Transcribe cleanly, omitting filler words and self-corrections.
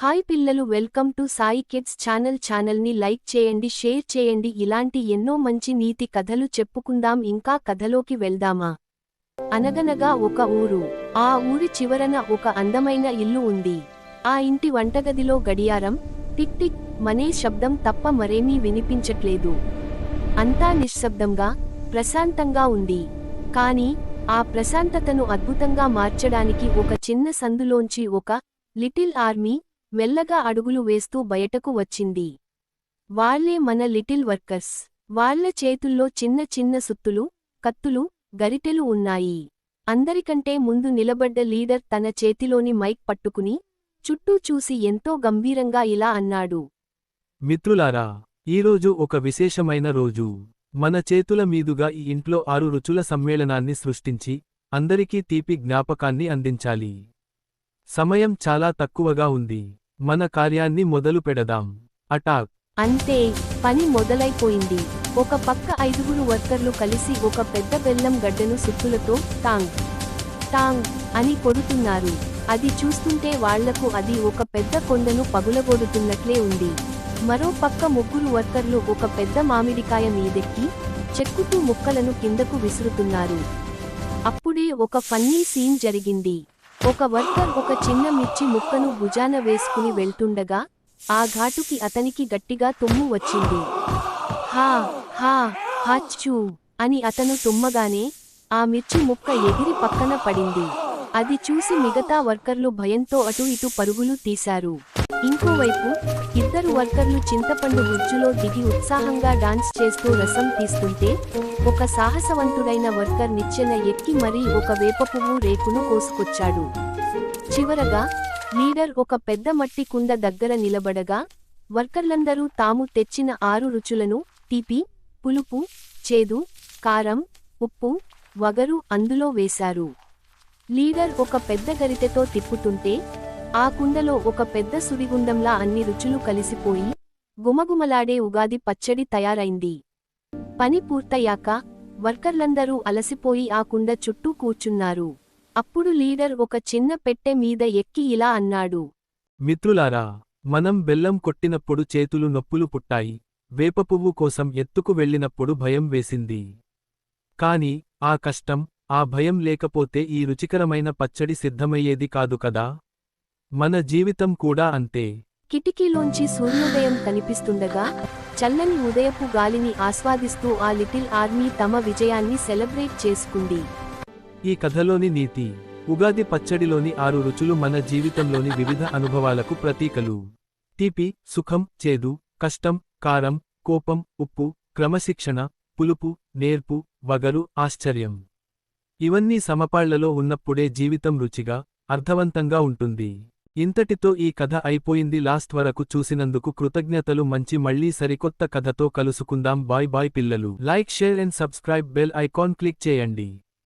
Hi పిల్లలు, welcome to Sai kids ఛానల్ని like చేయండి, షేర్ చేయండి. ఇలాంటి ఎన్నో మంచి నీతి కథలు చెప్పుకుందాం. ఇంకా కథలోకి వెళ్దామా? అనగనగా ఒక ఊరు. ఆ ఊరి చివరన ఒక అందమైన ఇల్లు ఉంది. ఆ ఇంటి వంటగదిలో గడియారం టిక్ టిక్ మనే శబ్దం తప్ప మరేమీ వినిపించట్లేదు. అంతా నిశ్శబ్దంగా, ప్రశాంతంగా ఉంది. కాని ఆ ప్రశాంతతను అద్భుతంగా మార్చడానికి ఒక చిన్న సందులోంచి ఒక లిటిల్ ఆర్మీ మెల్లగా అడుగులు వేస్తూ బయటకు వచ్చింది. వాళ్లే మన లిటిల్ వర్కర్స్. వాళ్ల చేతుల్లో చిన్న చిన్న సుత్తులు, కత్తులు, గరిటెలు ఉన్నాయి. అందరికంటే ముందు నిలబడ్డ లీడర్ తన చేతిలోని మైక్ పట్టుకుని చుట్టూ చూసి ఎంతో గంభీరంగా ఇలా అన్నాడు. మిత్రులారా, ఈరోజు ఒక విశేషమైన రోజు. మన చేతుల మీదుగా ఈ ఇంట్లో 6 రుచుల సమ్మేళనాన్ని సృష్టించి అందరికీ తీపి జ్ఞాపకాన్ని అందించాలి. సమయం చాలా తక్కువగా ఉంది. మన కార్యాన్ని మొదలు పెడదాం. అటాక్! అంతే, పని మొదలైపోయింది. ఒక పక్క 5 వర్కర్లు కలిసి ఒక పెద్ద బెల్లం గడ్డను సుత్తులతో టాంగ్ టాంగ్ అని కొడుతున్నారు. అది చూస్తుంటే వాళ్లకు అది ఒక పెద్ద కొండను పగులగొడుతున్నట్లే ఉంది. మరో పక్క 3 వర్కర్లు ఒక పెద్ద మామిడికాయ మీదెక్కి చెక్కుతూ ముక్కలను కిందకు విసురుతున్నారు. అప్పుడే ఒక ఫన్నీ సీన్ జరిగింది. ఒక వర్కర్ ఒక చిన్న మిర్చి ముక్కను భుజాన వేసుకుని వెళ్తుండగా ఆ ఘాటుకి అతనికి గట్టిగా తుమ్ము వచ్చింది. హా హా హాచ్చూ అని అతను తుమ్మగానే ఆ మిర్చి ముక్క ఎగిరి పక్కన పడింది. అది చూసి మిగతా వర్కర్లు భయంతో అటు ఇటు పరుగులు తీశారు. ఇంకోవైపు 2 వర్కర్లు చింతపండు గుజ్జులో దిగి ఉత్సాహంగా డాన్స్ చేస్తూ రసం తీస్తుంటే ఒక సాహసవంతుడైన వర్కర్ నిచ్చెన ఎక్కి మరీ ఒక వేపపువ్వు రేకును కోసుకొచ్చాడు. చివరగా లీడర్ ఒక పెద్ద మట్టి కుండ దగ్గర నిలబడగా వర్కర్లందరూ తాము తెచ్చిన 6 రుచులను తీపి, పులుపు, చేదు, కారం, ఉప్పు, వగరు అందులో వేశారు. లీడర్ ఒక పెద్ద గరిటెతో తిప్పుతుంటే ఆ కుండలో ఒక పెద్ద సుడిగుండంలా అన్ని రుచులు కలిసిపోయి గుమగుమలాడే ఉగాది పచ్చడి తయారైంది. పని పూర్తయ్యాక వర్కర్లందరూ అలసిపోయి ఆ కుండ చుట్టూ కూర్చున్నారు. అప్పుడు లీడర్ ఒక చిన్న పెట్టె మీద ఎక్కి ఇలా అన్నాడు. మిత్రులారా, మనం బెల్లం కొట్టినప్పుడు చేతులు నొప్పులు పుట్టాయి. వేపపువ్వు కోసం ఎత్తుకు వెళ్ళినప్పుడు భయం వేసింది. కాని ఆ కష్టం, ఆ భయం లేకపోతే ఈ రుచికరమైన పచ్చడి సిద్ధమయ్యేది కాదు కదా. మన జీవితం కూడా అంతే. కిటికీలోంచి సూర్యోదయం కనిపిస్తుండగా చల్లని ఉదయపు గాలిని ఆస్వాదిస్తూ ఆ లిటిల్ ఆర్మీ తమ విజయాన్ని సెలబ్రేట్ చేసుకుంది. ఈ కథలోని నీతి: ఉగాది పచ్చడిలోని 6 రుచులు మన జీవితంలోని వివిధ అనుభవాలకు ప్రతీకలు. తీపి, సుఖం, చేదు, కష్టం, కారం, కోపం, ఉప్పు, క్రమశిక్షణ, పులుపు, నేర్పు, వగరు, ఆశ్చర్యం. ఇవన్నీ సమపాళ్లలో ఉన్నప్పుడే జీవితం రుచిగా, అర్థవంతంగా ఉంటుంది. ఇంతటితో ఈ కథ అయిపోయింది. లాస్ట్ వరకు చూసినందుకు కృతజ్ఞతలు. మళ్ళీ సరికొత్త కథతో కలుసుకుందాం. బాయ్ బాయ్ పిల్లలు. Like, share and subscribe. Bell icon click చేయండి.